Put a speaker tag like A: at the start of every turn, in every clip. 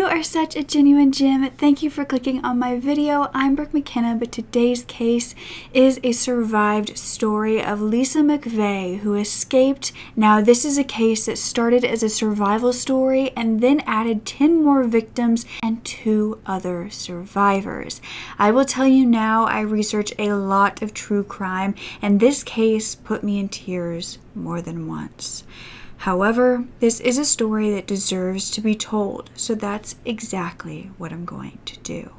A: You are such a genuine gem. Thank you for clicking on my video. I'm Brooke McKenna, but today's case is a survived story of Lisa McVey who escaped. Now, this is a case that started as a survival story and then added 10 more victims and 2 other survivors. I will tell you now, I research a lot of true crime, and this case put me in tears more than once. However, this is a story that deserves to be told, so that's exactly what I'm going to do.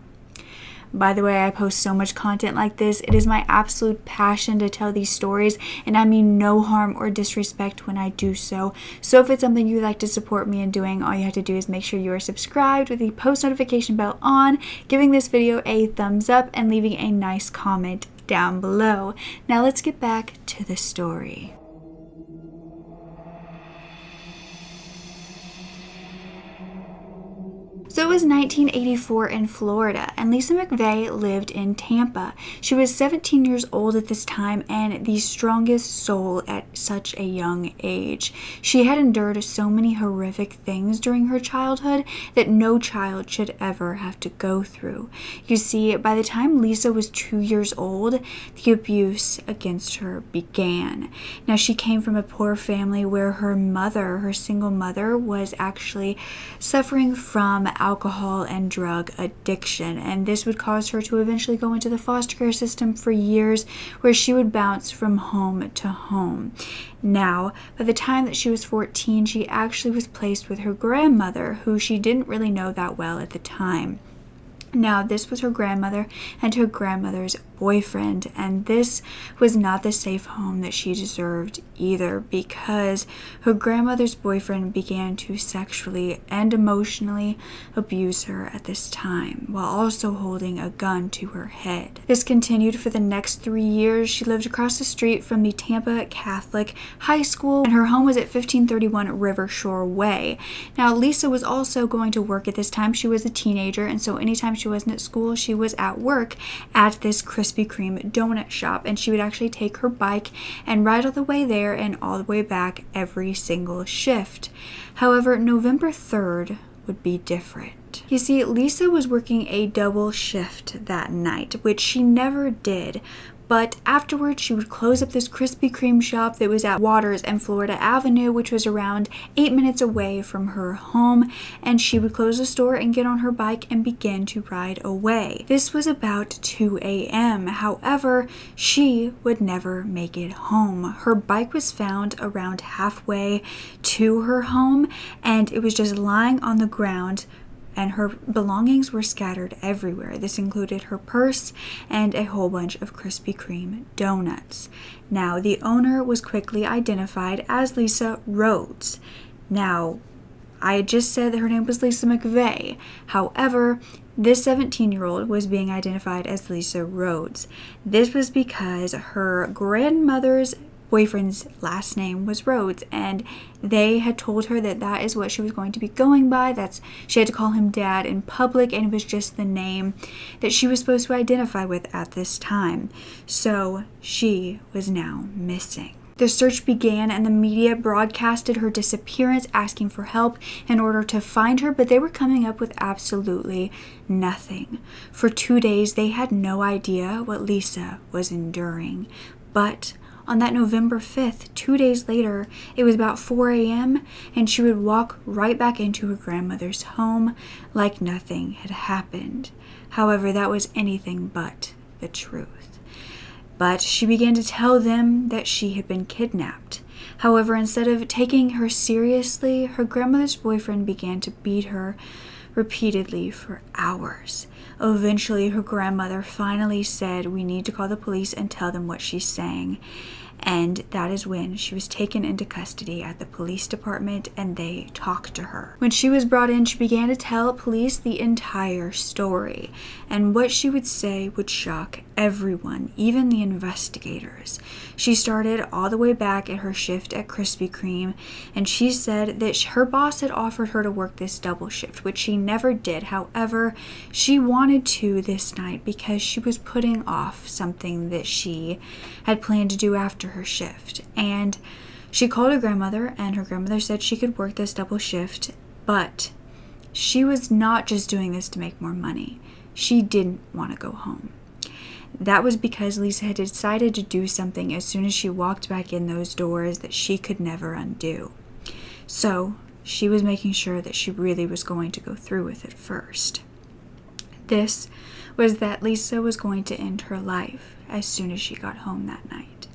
A: By the way, I post so much content like this. It is my absolute passion to tell these stories, and I mean no harm or disrespect when I do so. So if it's something you'd like to support me in doing, all you have to do is make sure you are subscribed with the post notification bell on, giving this video a thumbs up, and leaving a nice comment down below. Now let's get back to the story. So it was 1984 in Florida, and Lisa McVey lived in Tampa. She was 17 years old at this time and the strongest soul at such a young age. She had endured so many horrific things during her childhood that no child should ever have to go through. You see, by the time Lisa was 2 years old, the abuse against her began. Now, she came from a poor family where her mother, her single mother, was actually suffering from alcohol and drug addiction, and this would cause her to eventually go into the foster care system for years, where she would bounce from home to home. Now, by the time that she was 14, she actually was placed with her grandmother, who she didn't really know that well at the time. Now, this was her grandmother and her grandmother's boyfriend, and this was not the safe home that she deserved either, because her grandmother's boyfriend began to sexually and emotionally abuse her at this time, while also holding a gun to her head. This continued for the next 3 years. She lived across the street from the Tampa Catholic High School, and her home was at 1531 River Shore Way. Now, Lisa was also going to work at this time. She was a teenager, and so anytime she wasn't at school, she was at work at this Krispy Kreme donut shop, and she would actually take her bike and ride all the way there and all the way back every single shift. However, November 3rd would be different. You see, Lisa was working a double shift that night, which she never did. But afterwards, she would close up this Krispy Kreme shop that was at Waters and Florida Avenue, which was around 8 minutes away from her home, and she would close the store and get on her bike and begin to ride away. This was about 2 a.m. However, she would never make it home. Her bike was found around halfway to her home, and it was just lying on the ground, and her belongings were scattered everywhere. This included her purse and a whole bunch of Krispy Kreme donuts. Now, the owner was quickly identified as Lisa Rhodes. Now, I had just said that her name was Lisa McVey. However, this 17-year-old was being identified as Lisa Rhodes. This was because her grandmother's boyfriend's last name was Rhodes, and they had told her that that is what she was going to be going by. She had to call him dad in public, and it was just the name that she was supposed to identify with at this time. So she was now missing. The search began, and the media broadcasted her disappearance, asking for help in order to find her, but they were coming up with absolutely nothing. For 2 days, they had no idea what Lisa was enduring. But on that November 5th, 2 days later, it was about 4 a.m., and she would walk right back into her grandmother's home like nothing had happened. However, that was anything but the truth. But she began to tell them that she had been kidnapped. However, instead of taking her seriously, her grandmother's boyfriend began to beat her repeatedly for hours. Eventually, her grandmother finally said, "We need to call the police and tell them what she's saying." And that is when she was taken into custody at the police department, and they talked to her. When she was brought in, she began to tell police the entire story, and what she would say would shock everyone, even the investigators. She started all the way back at her shift at Krispy Kreme, and she said that her boss had offered her to work this double shift, which she never did. However, she wanted to this night because she was putting off something that she had planned to do after her shift. And she called her grandmother, and her grandmother said she could work this double shift, but she was not just doing this to make more money. She didn't want to go home. That was because Lisa had decided to do something as soon as she walked back in those doors that she could never undo. So she was making sure that she really was going to go through with it first. This was that Lisa was going to end her life as soon as she got home that night.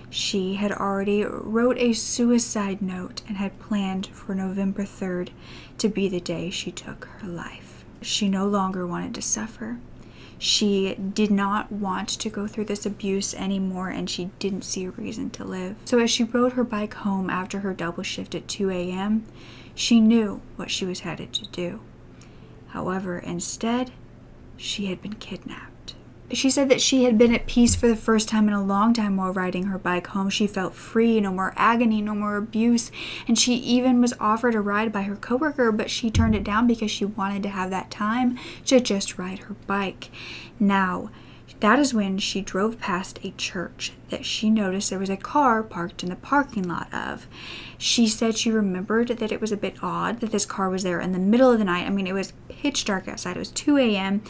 A: She had already wrote a suicide note and had planned for November 3rd to be the day she took her life. She no longer wanted to suffer. She did not want to go through this abuse anymore, and she didn't see a reason to live. So as she rode her bike home after her double shift at 2 a.m., she knew what she was headed to do. However, instead, she had been kidnapped. She said that she had been at peace for the first time in a long time while riding her bike home. She felt free, no more agony, no more abuse, and she even was offered a ride by her coworker, but she turned it down because she wanted to have that time to just ride her bike. Now, that is when she drove past a church that she noticed there was a car parked in the parking lot of. She said she remembered that it was a bit odd that this car was there in the middle of the night. I mean, it was pitch dark outside. It was 2 a.m.,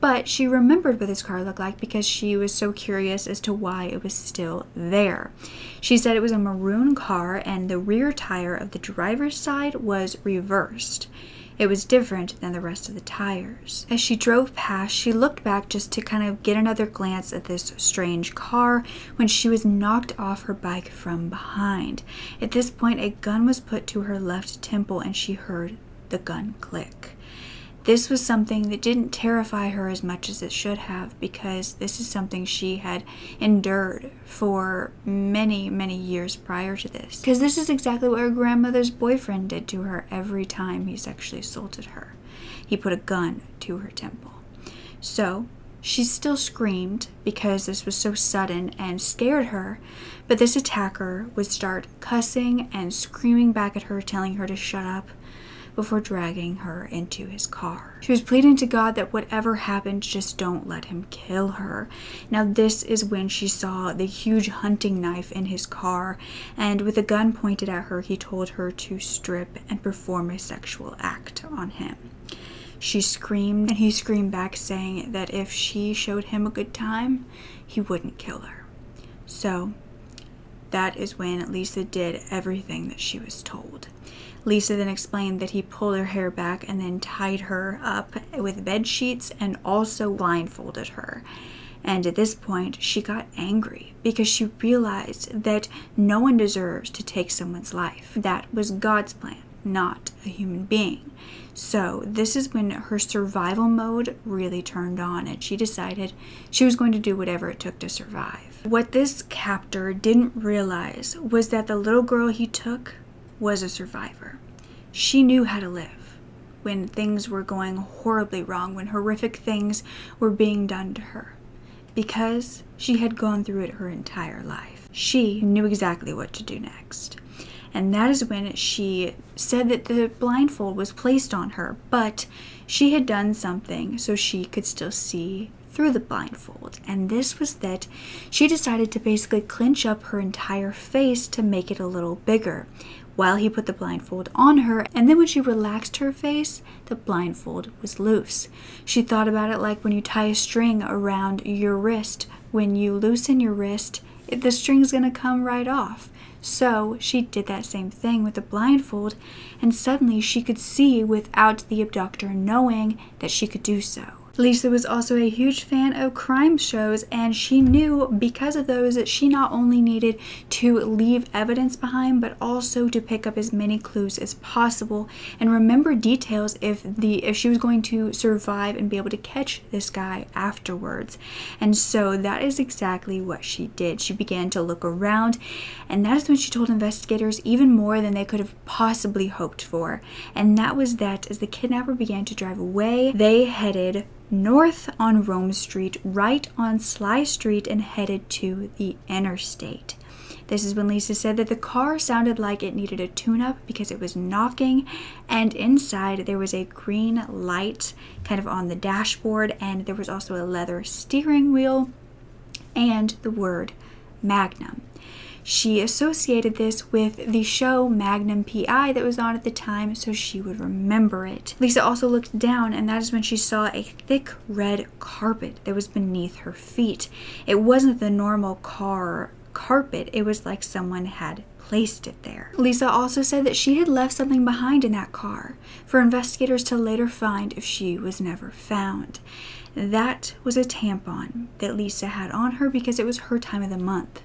A: but she remembered what this car looked like because she was so curious as to why it was still there. She said it was a maroon car and the rear tire of the driver's side was reversed. It was different than the rest of the tires. As she drove past, she looked back just to kind of get another glance at this strange car when she was knocked off her bike from behind. At this point, a gun was put to her left temple and she heard the gun click. This was something that didn't terrify her as much as it should have, because this is something she had endured for many, many years prior to this. Because this is exactly what her grandmother's boyfriend did to her every time he sexually assaulted her. He put a gun to her temple. So she still screamed because this was so sudden and scared her, but this attacker would start cussing and screaming back at her, telling her to shut up, before dragging her into his car. She was pleading to God that whatever happened, just don't let him kill her. Now this is when she saw the huge hunting knife in his car, and with a gun pointed at her, he told her to strip and perform a sexual act on him. She screamed, and he screamed back, saying that if she showed him a good time, he wouldn't kill her. So that is when Lisa did everything that she was told. Lisa then explained that he pulled her hair back and then tied her up with bed sheets and also blindfolded her. And at this point, she got angry because she realized that no one deserves to take someone's life. That was God's plan, not a human being. So this is when her survival mode really turned on, and she decided she was going to do whatever it took to survive. What this captor didn't realize was that the little girl he took was a survivor. She knew how to live when things were going horribly wrong, when horrific things were being done to her, because she had gone through it her entire life. She knew exactly what to do next. And that is when she said that the blindfold was placed on her, but she had done something so she could still see through the blindfold. And this was that she decided to basically clench up her entire face to make it a little bigger while he put the blindfold on her. And then when she relaxed her face, the blindfold was loose. She thought about it like when you tie a string around your wrist. When you loosen your wrist, the string's gonna come right off. So she did that same thing with the blindfold, and suddenly she could see without the abductor knowing that she could do so. Lisa was also a huge fan of crime shows, and she knew because of those that she not only needed to leave evidence behind, but also to pick up as many clues as possible and remember details if she was going to survive and be able to catch this guy afterwards. And so that is exactly what she did. She began to look around, and that is when she told investigators even more than they could have possibly hoped for. And that was that as the kidnapper began to drive away, they headed north on Rome Street, right on Sly Street, and headed to the interstate. This is when Lisa said that the car sounded like it needed a tune-up because it was knocking, and inside there was a green light kind of on the dashboard, and there was also a leather steering wheel and the word Magnum. She associated this with the show Magnum PI that was on at the time, so she would remember it. Lisa also looked down, and that is when she saw a thick red carpet that was beneath her feet. It wasn't the normal car carpet, it was like someone had placed it there. Lisa also said that she had left something behind in that car for investigators to later find if she was never found. That was a tampon that Lisa had on her because it was her time of the month.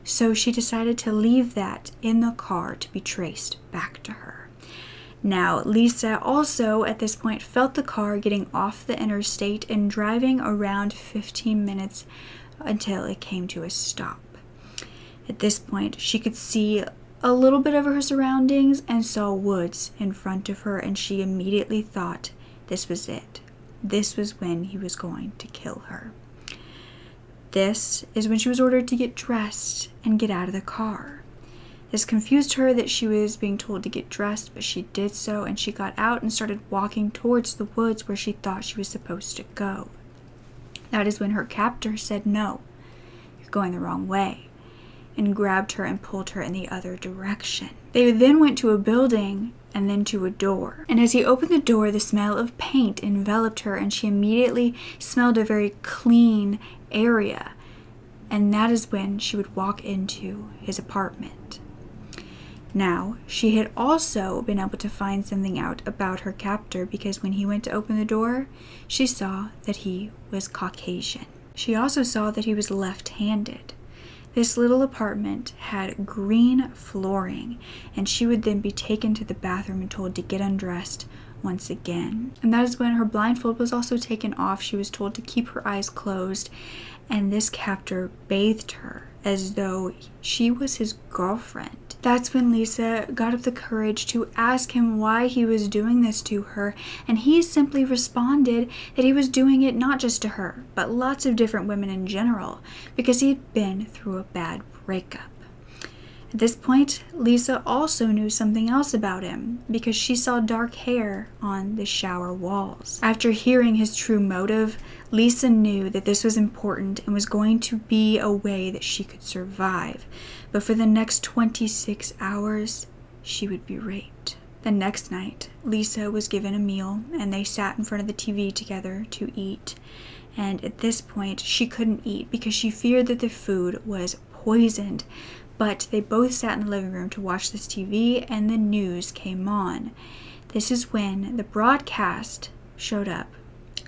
A: So she decided to leave that in the car to be traced back to her. Now, Lisa also at this point felt the car getting off the interstate and driving around 15 minutes until it came to a stop. At this point, she could see a little bit of her surroundings and saw woods in front of her, and she immediately thought this was it. This was when he was going to kill her. This is when she was ordered to get dressed and get out of the car. This confused her that she was being told to get dressed, but she did so, and she got out and started walking towards the woods where she thought she was supposed to go. That is when her captor said, "No, you're going the wrong way," and grabbed her and pulled her in the other direction. They then went to a building and then to a door. And as he opened the door, the smell of paint enveloped her, and she immediately smelled a very clean area. And that is when she would walk into his apartment. Now, she had also been able to find something out about her captor, because when he went to open the door, she saw that he was Caucasian. She also saw that he was left-handed. This little apartment had green flooring, and she would then be taken to the bathroom and told to get undressed once again. And that is when her blindfold was also taken off. She was told to keep her eyes closed, and this captor bathed her as though she was his girlfriend. That's when Lisa got up the courage to ask him why he was doing this to her, and he simply responded that he was doing it not just to her, but lots of different women in general, because he had been through a bad breakup. At this point, Lisa also knew something else about him, because she saw dark hair on the shower walls. After hearing his true motive, Lisa knew that this was important and was going to be a way that she could survive. But for the next 26 hours, she would be raped. The next night, Lisa was given a meal, and they sat in front of the TV together to eat. And at this point, she couldn't eat because she feared that the food was poisoned. But they both sat in the living room to watch this TV, and the news came on. This is when the broadcast showed up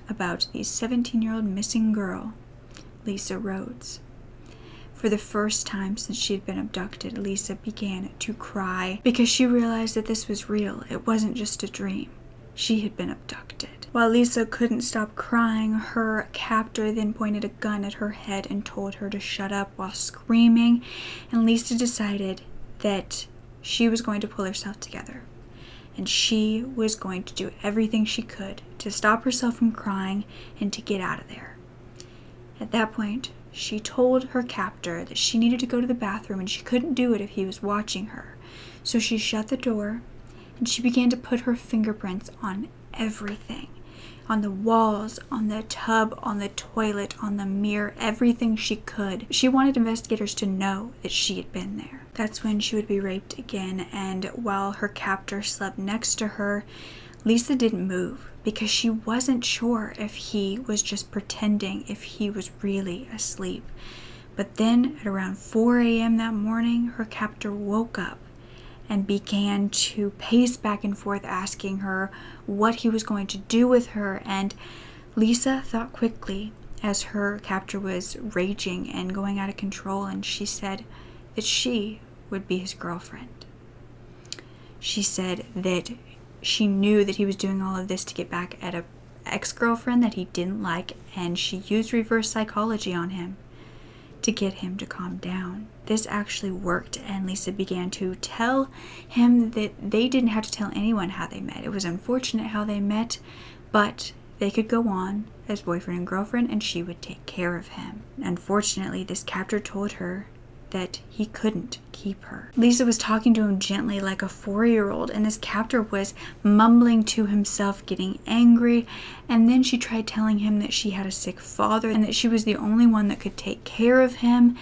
A: about the 17-year-old missing girl, Lisa Rhodes. For the first time since she had been abducted, Lisa began to cry because she realized that this was real. It wasn't just a dream. She had been abducted. While Lisa couldn't stop crying, her captor then pointed a gun at her head and told her to shut up while screaming, and Lisa decided that she was going to pull herself together, and she was going to do everything she could to stop herself from crying and to get out of there. At that point, she told her captor that she needed to go to the bathroom and she couldn't do it if he was watching her. So she shut the door and she began to put her fingerprints on everything. On the walls, on the tub, on the toilet, on the mirror, everything she could. She wanted investigators to know that she had been there. That's when she would be raped again, and while her captor slept next to her, Lisa didn't move because she wasn't sure if he was just pretending, if he was really asleep. But then at around 4 a.m. that morning, her captor woke up and began to pace back and forth, asking her what he was going to do with her. And Lisa thought quickly as her captor was raging and going out of control, and she said that she would be his girlfriend. She said that she knew that he was doing all of this to get back at an ex-girlfriend that he didn't like, and she used reverse psychology on him to get him to calm down. This actually worked, and Lisa began to tell him that they didn't have to tell anyone how they met. It was unfortunate how they met, but they could go on as boyfriend and girlfriend, and she would take care of him. Unfortunately, this captor told her that he couldn't keep her. Lisa was talking to him gently like a 4-year-old, and this captor was mumbling to himself, getting angry, and then she tried telling him that she had a sick father and that she was the only one that could take care of him.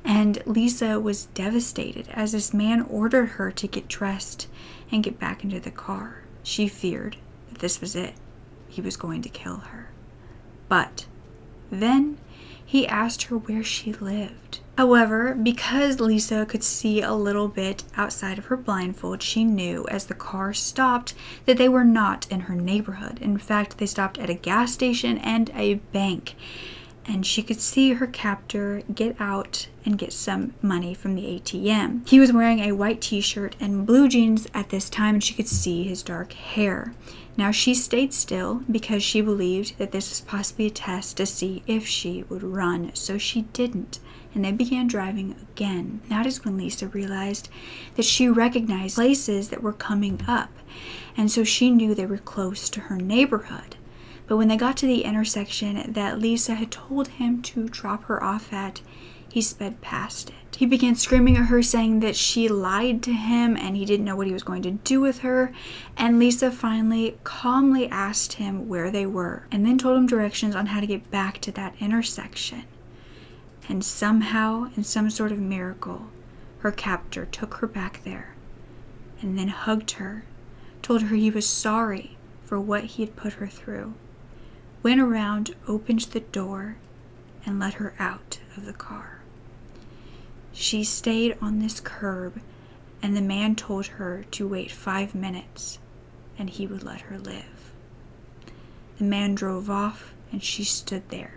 A: And Lisa was devastated as this man ordered her to get dressed and get back into the car. She feared that this was it. He was going to kill her. But then he asked her where she lived. However, because Lisa could see a little bit outside of her blindfold, she knew as the car stopped that they were not in her neighborhood. In fact, they stopped at a gas station and a bank. And she could see her captor get out and get some money from the ATM. He was wearing a white t-shirt and blue jeans at this time, and she could see his dark hair. Now, she stayed still because she believed that this was possibly a test to see if she would run, so she didn't. And they began driving again. That is when Lisa realized that she recognized places that were coming up, and so she knew they were close to her neighborhood. But when they got to the intersection that Lisa had told him to drop her off at, he sped past it. He began screaming at her, saying that she lied to him and he didn't know what he was going to do with her. And Lisa finally calmly asked him where they were and then told him directions on how to get back to that intersection. And somehow, in some sort of miracle, her captor took her back there and then hugged her, told her he was sorry for what he had put her through, went around, opened the door, and let her out of the car. She stayed on this curb, and the man told her to wait 5 minutes, and he would let her live. The man drove off, and she stood there,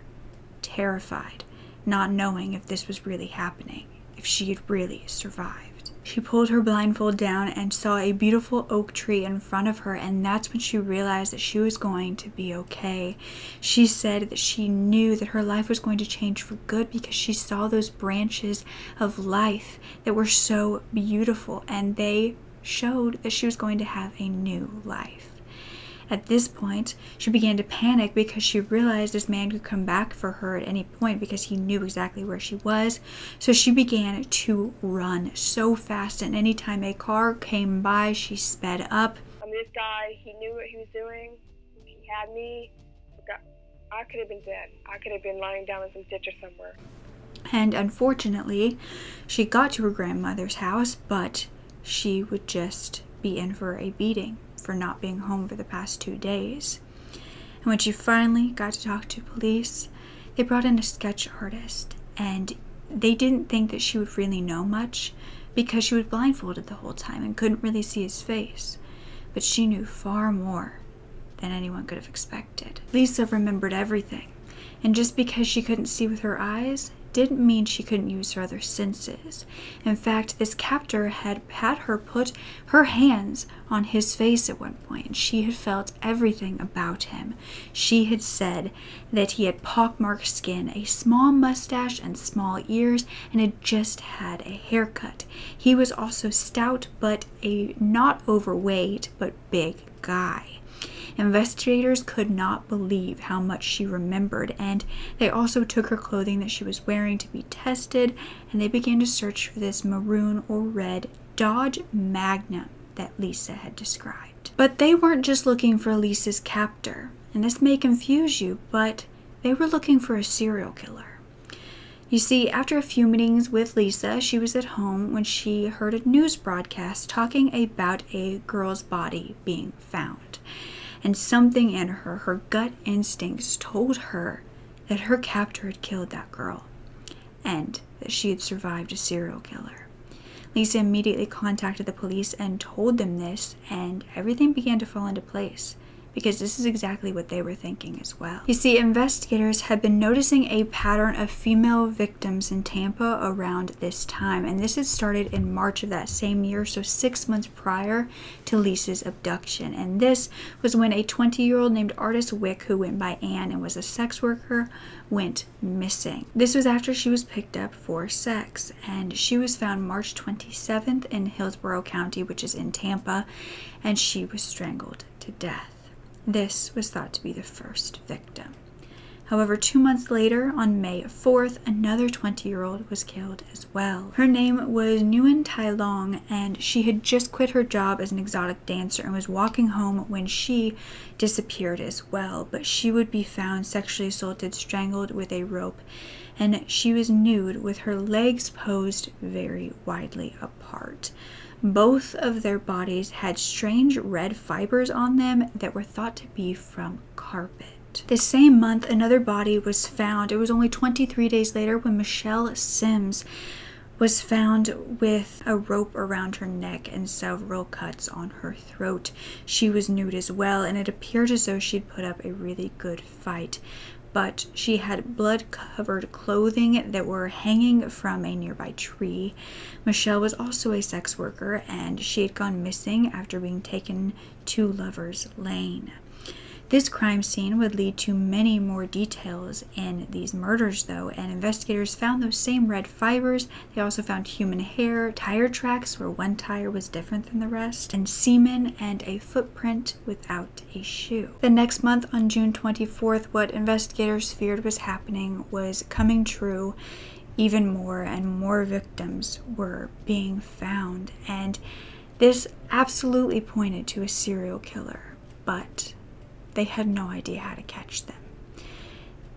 A: terrified, not knowing if this was really happening, if she had really survived. She pulled her blindfold down and saw a beautiful oak tree in front of her, and that's when she realized that she was going to be okay. She said that she knew that her life was going to change for good because she saw those branches of life that were so beautiful, and they showed that she was going to have a new life. At this point, she began to panic because she realized this man could come back for her at any point because he knew exactly where she was. So she began to run so fast, and anytime a car came by, she sped up.
B: This guy, he knew what he was doing. He had me. I could have been dead. I could have been lying down in some ditch or somewhere.
A: And unfortunately, she got to her grandmother's house, but she would just be in for a beating for not being home for the past 2 days. And when she finally got to talk to police, they brought in a sketch artist, and they didn't think that she would really know much because she was blindfolded the whole time and couldn't really see his face. But she knew far more than anyone could have expected. Lisa remembered everything, and just because she couldn't see with her eyes didn't mean she couldn't use her other senses. In fact, this captor had her put her hands on his face at one point, and she had felt everything about him. She had said that he had pockmarked skin, a small mustache, and small ears, and had just had a haircut. He was also stout, but a not overweight, but big guy. Investigators could not believe how much she remembered, and they also took her clothing that she was wearing to be tested, and they began to search for this maroon or red Dodge Magnum that Lisa had described. But they weren't just looking for Lisa's captor, and this may confuse you, but they were looking for a serial killer. You see, after a few meetings with Lisa, she was at home when she heard a news broadcast talking about a girl's body being found. And something in her gut instincts told her that her captor had killed that girl and that she had survived a serial killer. Lisa immediately contacted the police and told them this, and everything began to fall into place because this is exactly what they were thinking as well. You see, investigators had been noticing a pattern of female victims in Tampa around this time, and this had started in March of that same year, so 6 months prior to Lisa's abduction. And this was when a 20-year-old named Artis Wick, who went by Ann and was a sex worker, went missing. This was after she was picked up for sex, and she was found March 27th in Hillsborough County, which is in Tampa, and she was strangled to death. This was thought to be the first victim. However, 2 months later, on May 4th, another 20-year-old was killed as well. Her name was Nguyen Tai Long, and she had just quit her job as an exotic dancer and was walking home when she disappeared as well. But she would be found sexually assaulted, strangled with a rope, and she was nude with her legs posed very widely apart. Both of their bodies had strange red fibers on them that were thought to be from carpet. The same month, another body was found. It was only 23 days later when Michelle Sims was found with a rope around her neck and several cuts on her throat. She was nude as well, and it appeared as though she'd put up a really good fight. But she had blood-covered clothing that were hanging from a nearby tree. Michelle was also a sex worker, and she had gone missing after being taken to Lover's Lane. This crime scene would lead to many more details in these murders, though, and investigators found those same red fibers. They also found human hair, tire tracks where one tire was different than the rest, and semen and a footprint without a shoe. The next month, on June 24th, what investigators feared was happening was coming true. Even more and more victims were being found, and this absolutely pointed to a serial killer, but they had no idea how to catch them.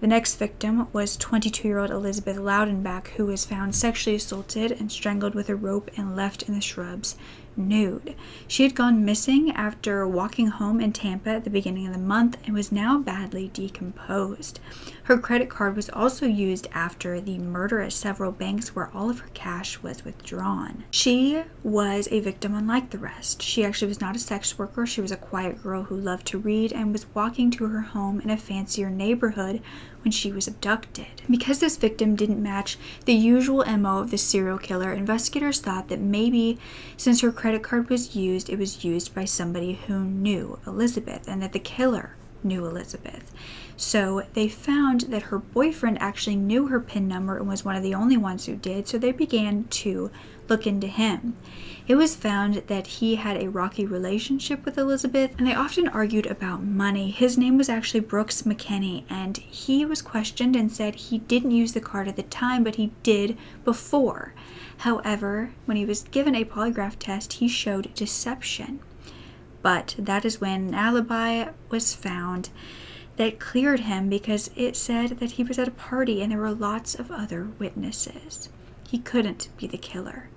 A: The next victim was 22-year-old Elizabeth Loudenbach, who was found sexually assaulted and strangled with a rope and left in the shrubs nude. She had gone missing after walking home in Tampa at the beginning of the month and was now badly decomposed. Her credit card was also used after the murder at several banks where all of her cash was withdrawn. She was a victim unlike the rest. She actually was not a sex worker. She was a quiet girl who loved to read and was walking to her home in a fancier neighborhood when she was abducted. Because this victim didn't match the usual MO of the serial killer, investigators thought that maybe since her credit card was used, it was used by somebody who knew Elizabeth and that the killer knew Elizabeth. So they found that her boyfriend actually knew her PIN number and was one of the only ones who did, so they began to look into him. It was found that he had a rocky relationship with Elizabeth, and they often argued about money. His name was actually Brooks McKinney, and he was questioned and said he didn't use the card at the time, but he did before. However, when he was given a polygraph test, he showed deception. But that is when an alibi was found that cleared him because it said that he was at a party and there were lots of other witnesses. He couldn't be the killer.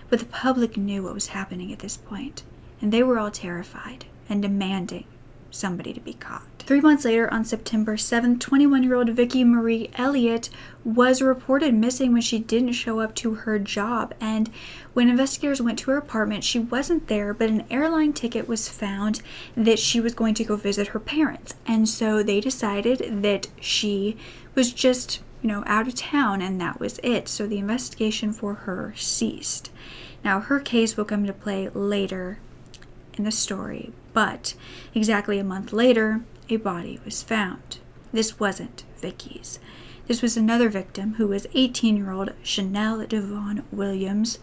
A: But the public knew what was happening at this point, and they were all terrified and demanding somebody to be caught. 3 months later, on September 7th, 21-year-old Vicki Marie Elliott was reported missing when she didn't show up to her job. And when investigators went to her apartment, she wasn't there, but an airline ticket was found that she was going to go visit her parents. And so they decided that she was just, out of town, and that was it. So the investigation for her ceased. Now, her case will come into play later in the story, but exactly a month later, a body was found. This wasn't Vicky's. This was another victim who was 18-year-old Chanel Devon Williams,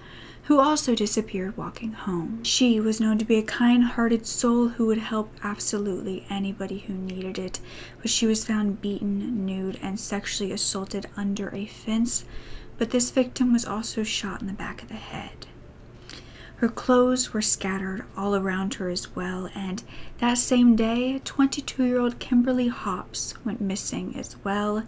A: who also disappeared walking home. She was known to be a kind-hearted soul who would help absolutely anybody who needed it, but she was found beaten, nude, and sexually assaulted under a fence, but this victim was also shot in the back of the head. Her clothes were scattered all around her as well, and that same day, 22-year-old Kimberly Hopps went missing as well,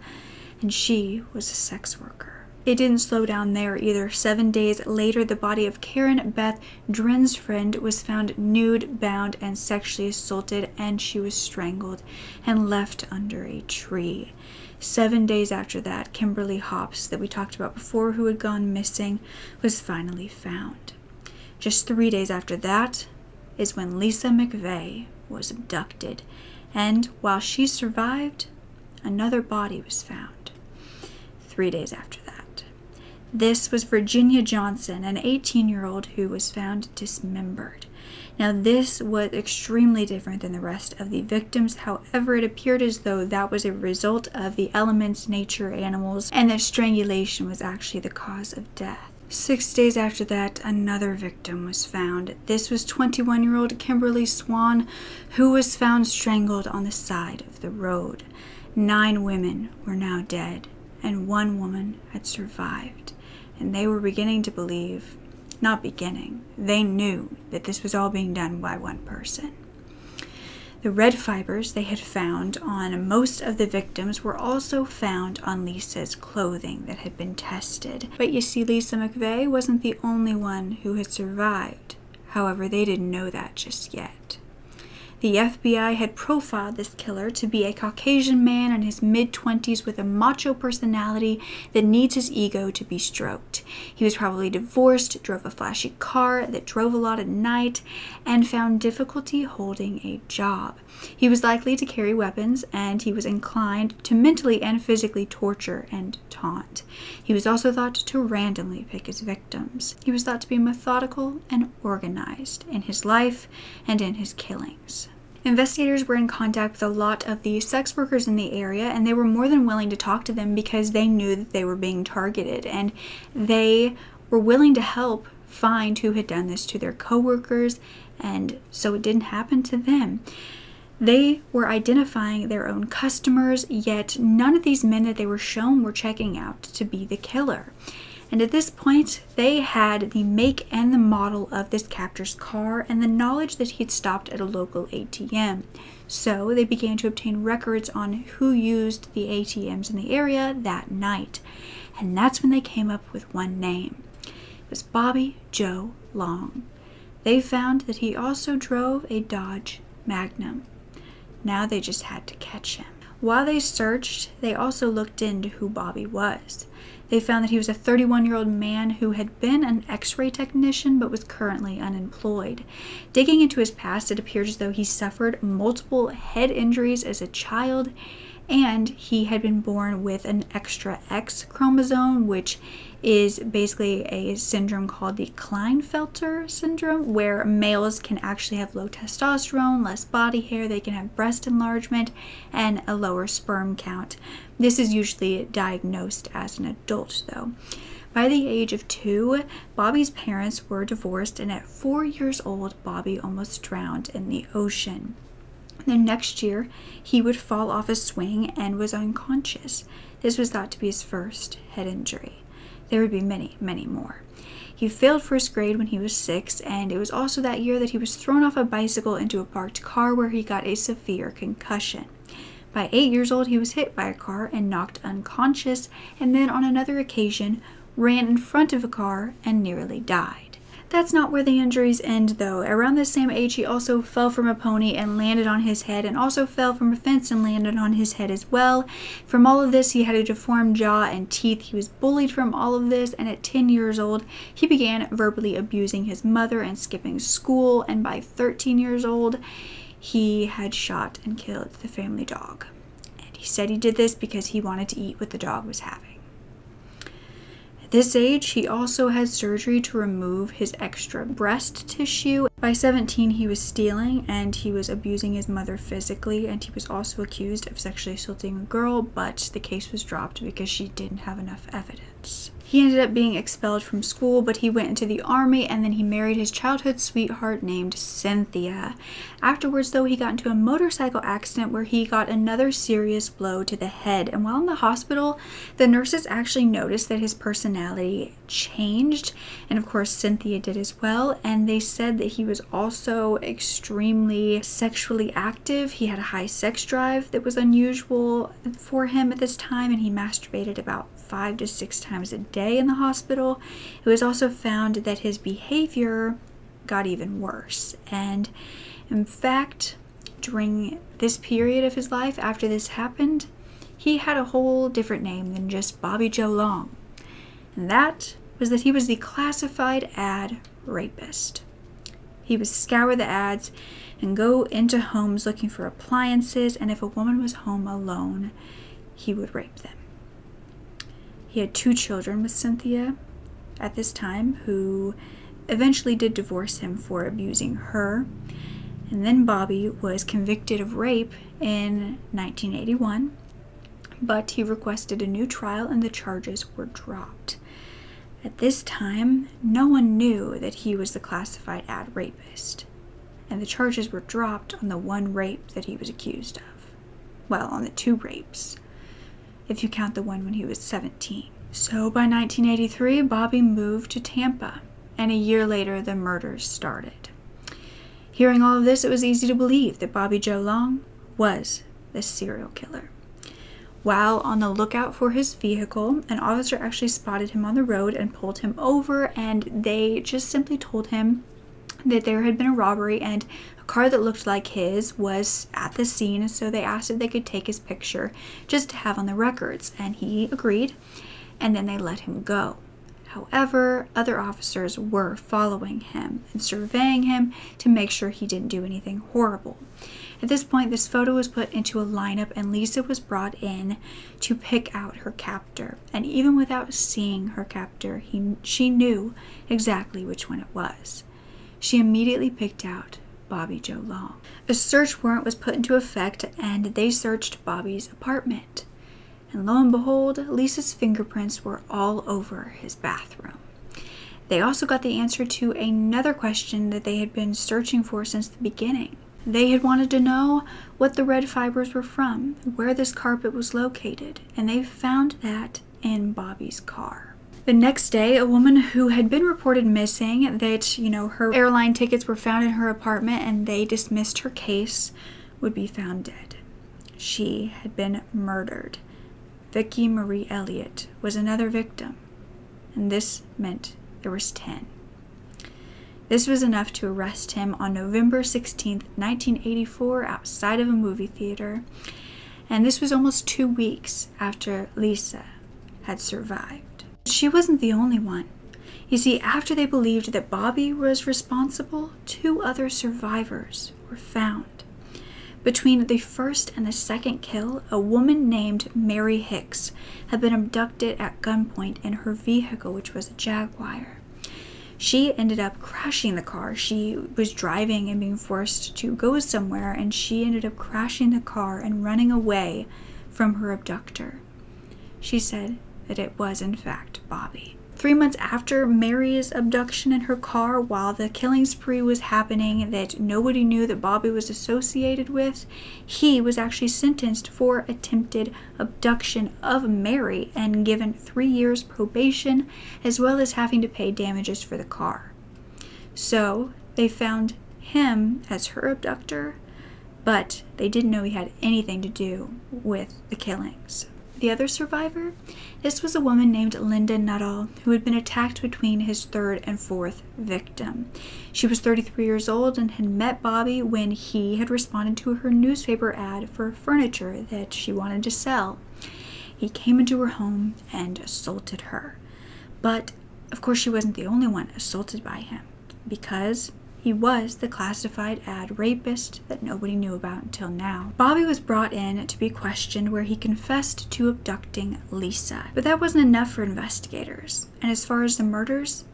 A: and she was a sex worker. It didn't slow down there either. 7 days later, the body of Karen Beth Drensfriend was found nude, bound, and sexually assaulted, and she was strangled and left under a tree. 7 days after that, Kimberly Hopps, that we talked about before, who had gone missing, was finally found. Just 3 days after that is when Lisa McVey was abducted, and while she survived, another body was found 3 days after that. This was Virginia Johnson, an 18-year-old who was found dismembered. Now, this was extremely different than the rest of the victims. However, it appeared as though that was a result of the elements, nature, animals, and that strangulation was actually the cause of death. 6 days after that, another victim was found. This was 21-year-old Kimberly Swan, who was found strangled on the side of the road. 9 women were now dead, and 1 woman had survived. And they were beginning to believe, not beginning, they knew that this was all being done by one person. The red fibers they had found on most of the victims were also found on Lisa's clothing that had been tested. But you see, Lisa McVey wasn't the only one who had survived. However, they didn't know that just yet. The FBI had profiled this killer to be a Caucasian man in his mid-20s with a macho personality that needs his ego to be stroked. He was probably divorced, drove a flashy car that drove a lot at night, and found difficulty holding a job. He was likely to carry weapons, and he was inclined to mentally and physically torture and taunt. He was also thought to randomly pick his victims. He was thought to be methodical and organized in his life and in his killings. Investigators were in contact with a lot of the sex workers in the area, and they were more than willing to talk to them because they knew that they were being targeted, and they were willing to help find who had done this to their coworkers, and so it didn't happen to them. They were identifying their own customers, yet none of these men that they were shown were checking out to be the killer. And at this point, they had the make and the model of this captor's car and the knowledge that he'd stopped at a local ATM. So they began to obtain records on who used the ATMs in the area that night. And that's when they came up with one name. It was Bobby Joe Long. They found that he also drove a Dodge Magnum. Now they just had to catch him. While they searched, they also looked into who Bobby was. They found that he was a 31-year-old man who had been an X-ray technician but was currently unemployed. Digging into his past, it appeared as though he suffered multiple head injuries as a child, and he had been born with an extra X chromosome, which is basically a syndrome called the Klinefelter syndrome, where males can actually have low testosterone, less body hair, they can have breast enlargement, and a lower sperm count. This is usually diagnosed as an adult, though. By the age of 2, Bobby's parents were divorced, and at 4 years old, Bobby almost drowned in the ocean. The next year, he would fall off a swing and was unconscious. This was thought to be his first head injury. There would be many, many more. He failed first grade when he was 6, and it was also that year that he was thrown off a bicycle into a parked car where he got a severe concussion. By 8 years old, he was hit by a car and knocked unconscious, and then on another occasion, ran in front of a car and nearly died. That's not where the injuries end, though. Around the same age, he also fell from a pony and landed on his head, and also fell from a fence and landed on his head as well. From all of this, he had a deformed jaw and teeth. He was bullied from all of this, and at 10 years old, he began verbally abusing his mother and skipping school, and by 13 years old, he had shot and killed the family dog. And he said he did this because he wanted to eat what the dog was having. At this age, he also had surgery to remove his extra breast tissue. By 17, he was stealing, and he was abusing his mother physically, and he was also accused of sexually assaulting a girl, but the case was dropped because she didn't have enough evidence. He ended up being expelled from school, but he went into the army, and then he married his childhood sweetheart named Cynthia. Afterwards, though, he got into a motorcycle accident where he got another serious blow to the head, and while in the hospital, the nurses actually noticed that his personality changed, and of course Cynthia did as well, and they said that he was also extremely sexually active. He had a high sex drive that was unusual for him at this time, and he masturbated about 5 to 6 times a day in the hospital. It was also found that his behavior got even worse, and in fact, during this period of his life after this happened, he had a whole different name than just Bobby Joe Long, and that was that he was the classified ad rapist. He would scour the ads and go into homes looking for appliances, and if a woman was home alone, he would rape them. He had 2 children with Cynthia at this time, who eventually did divorce him for abusing her. And then Bobby was convicted of rape in 1981, but he requested a new trial and the charges were dropped. At this time, no one knew that he was the classified ad rapist, and the charges were dropped on the one rape that he was accused of. Well, on the 2 rapes, if you count the one when he was 17. So by 1983, Bobby moved to Tampa, and a year later, the murders started. Hearing all of this, it was easy to believe that Bobby Joe Long was the serial killer. While on the lookout for his vehicle, an officer actually spotted him on the road and pulled him over, and they just simply told him that there had been a robbery and a car that looked like his was at the scene, so they asked if they could take his picture just to have on the records, and he agreed, and then they let him go. However, other officers were following him and surveying him to make sure he didn't do anything horrible. At this point, this photo was put into a lineup, and Lisa was brought in to pick out her captor. And even without seeing her captor, she knew exactly which one it was. She immediately picked out Bobby Joe Long. A search warrant was put into effect, and they searched Bobby's apartment. And lo and behold, Lisa's fingerprints were all over his bathroom. They also got the answer to another question that they had been searching for since the beginning. They had wanted to know what the red fibers were from, where this carpet was located, and they found that in Bobby's car. The next day, a woman who had been reported missing, that, her airline tickets were found in her apartment and they dismissed her case, would be found dead. She had been murdered. Vicki Marie Elliott was another victim, and this meant there was 10. This was enough to arrest him on November 16th, 1984, outside of a movie theater, and this was almost 2 weeks after Lisa had survived. She wasn't the only one. You see, after they believed that Bobby was responsible, 2 other survivors were found. Between the first and the second kill, a woman named Mary Hicks had been abducted at gunpoint in her vehicle, which was a Jaguar. She ended up crashing the car. She was driving and being forced to go somewhere, and she ended up crashing the car and running away from her abductor. She said that it was, in fact, Bobby. 3 months after Mary's abduction in her car, while the killing spree was happening that nobody knew that Bobby was associated with, he was actually sentenced for attempted abduction of Mary and given 3 years probation, as well as having to pay damages for the car. So they found him as her abductor, but they didn't know he had anything to do with the killings. The other survivor, this was a woman named Linda Nuttall, who had been attacked between his 3rd and 4th victim. She was 33 years old and had met Bobby when he had responded to her newspaper ad for furniture that she wanted to sell. He came into her home and assaulted her. But, of course, she wasn't the only one assaulted by him, because he was the classified ad rapist that nobody knew about until now. Bobby was brought in to be questioned, where he confessed to abducting Lisa. But that wasn't enough for investigators. And as far as the murders,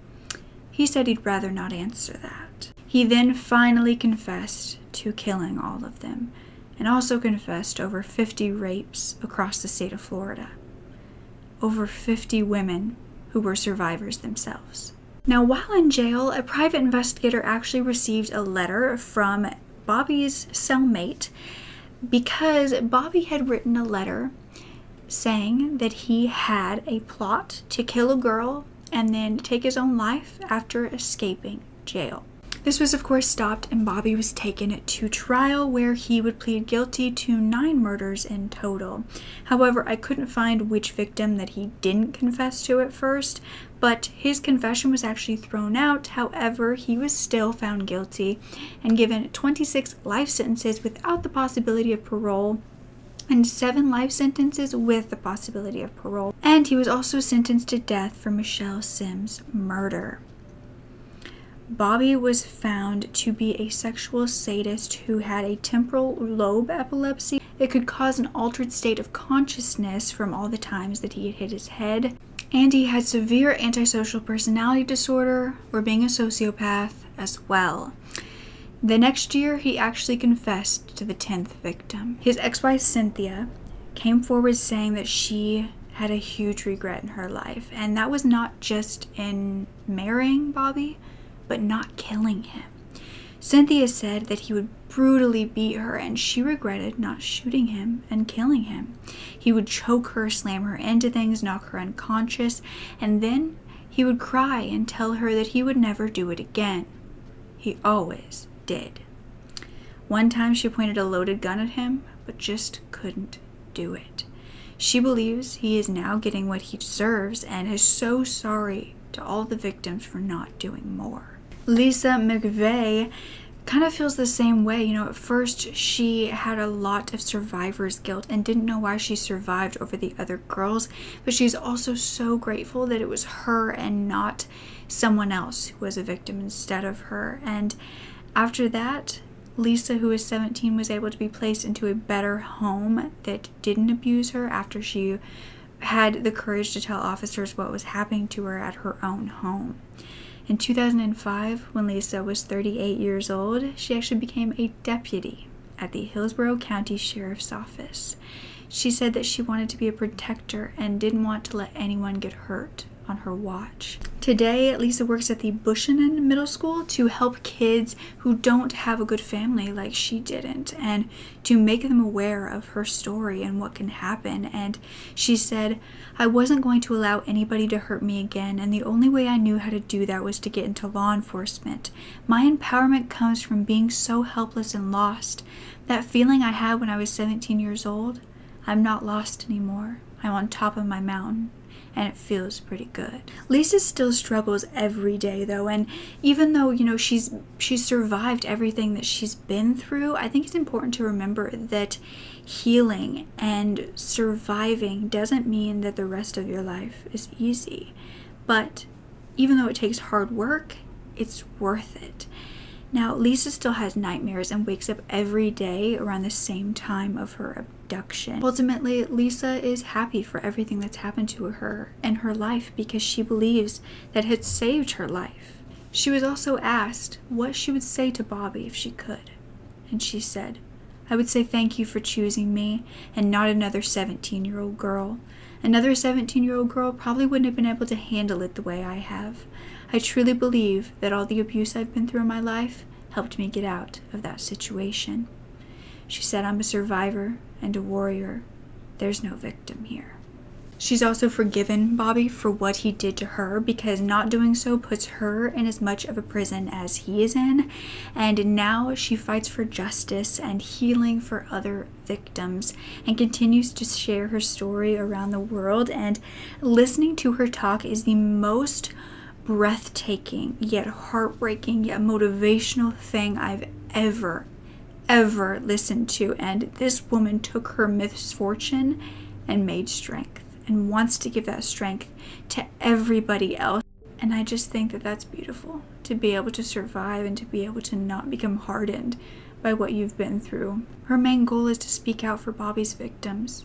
A: he said he'd rather not answer that. He then finally confessed to killing all of them, and also confessed over 50 rapes across the state of Florida. Over 50 women who were survivors themselves. Now, while in jail, a private investigator actually received a letter from Bobby's cellmate, because Bobby had written a letter saying that he had a plot to kill a girl and then take his own life after escaping jail. This was, of course, stopped, and Bobby was taken to trial, where he would plead guilty to 9 murders in total. However, I couldn't find which victim that he didn't confess to at first, but his confession was actually thrown out. However, he was still found guilty and given 26 life sentences without the possibility of parole, and 7 life sentences with the possibility of parole. And he was also sentenced to death for Michelle Sims' murder. Bobby was found to be a sexual sadist who had a temporal lobe epilepsy. It could cause an altered state of consciousness from all the times that he had hit his head. And he had severe antisocial personality disorder, or being a sociopath as well. The next year, he actually confessed to the 10th victim. His ex-wife, Cynthia, came forward saying that she had a huge regret in her life, and that was not just in marrying Bobby, but not killing him. Cynthia said that he would brutally beat her, and she regretted not shooting him and killing him. He would choke her, slam her into things, knock her unconscious, and then he would cry and tell her that he would never do it again. He always did. One time she pointed a loaded gun at him, but just couldn't do it. She believes he is now getting what he deserves and is so sorry to all the victims for not doing more. Lisa McVey kind of feels the same way. You know, at first she had a lot of survivor's guilt and didn't know why she survived over the other girls, but she's also so grateful that it was her and not someone else who was a victim instead of her. And after that, Lisa, who was 17, was able to be placed into a better home that didn't abuse her after she had the courage to tell officers what was happening to her at her own home. In 2005, when Lisa was 38 years old, she actually became a deputy at the Hillsborough County Sheriff's Office. She said that she wanted to be a protector and didn't want to let anyone get hurt on her watch. Today, Lisa works at the Buchanan Middle School to help kids who don't have a good family like she didn't, and to make them aware of her story and what can happen. And she said, "I wasn't going to allow anybody to hurt me again, and the only way I knew how to do that was to get into law enforcement. My empowerment comes from being so helpless and lost. That feeling I had when I was 17 years old, I'm not lost anymore. I'm on top of my mountain, and it feels pretty good." Lisa still struggles every day though, and even though, you know, she's survived everything that she's been through, I think it's important to remember that healing and surviving doesn't mean that the rest of your life is easy. But even though it takes hard work, it's worth it. Now, Lisa still has nightmares and wakes up every day around the same time of her abduction. Ultimately, Lisa is happy for everything that's happened to her in her life because she believes that it saved her life. She was also asked what she would say to Bobby if she could, and she said, "I would say thank you for choosing me and not another 17-year-old girl. Another 17-year-old girl probably wouldn't have been able to handle it the way I have. I truly believe that all the abuse I've been through in my life helped me get out of that situation." She said, "I'm a survivor and a warrior. There's no victim here." She's also forgiven Bobby for what he did to her, because not doing so puts her in as much of a prison as he is in. And now she fights for justice and healing for other victims and continues to share her story around the world. And listening to her talk is the most breathtaking yet heartbreaking yet motivational thing I've ever listened to. And this woman took her misfortune and made strength and wants to give that strength to everybody else. And I just think that that's beautiful, to be able to survive and to be able to not become hardened by what you've been through. Her main goal is to speak out for Bobby's victims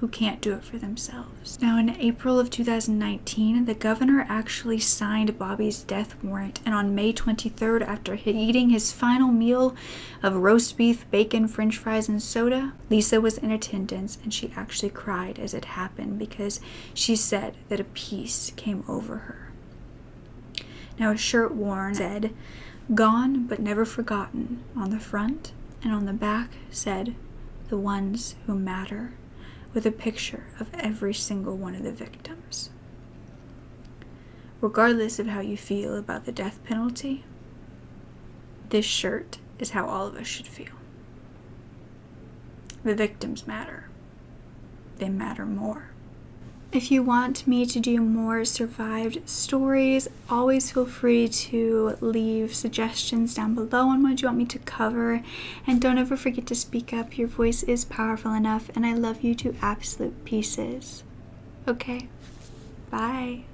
A: who can't do it for themselves. Now, in April of 2019, the governor actually signed Bobby's death warrant, and on May 23rd, after eating his final meal of roast beef, bacon, french fries, and soda, Lisa was in attendance, and she actually cried as it happened because she said that a peace came over her. Now, a shirt worn said, "Gone but never forgotten" on the front, and on the back said, "The ones who matter," with a picture of every single one of the victims. Regardless of how you feel about the death penalty, this shirt is how all of us should feel. The victims matter. They matter more. If you want me to do more survived stories, always feel free to leave suggestions down below on what you want me to cover. And don't ever forget to speak up. Your voice is powerful enough, and I love you to absolute pieces. Okay, bye.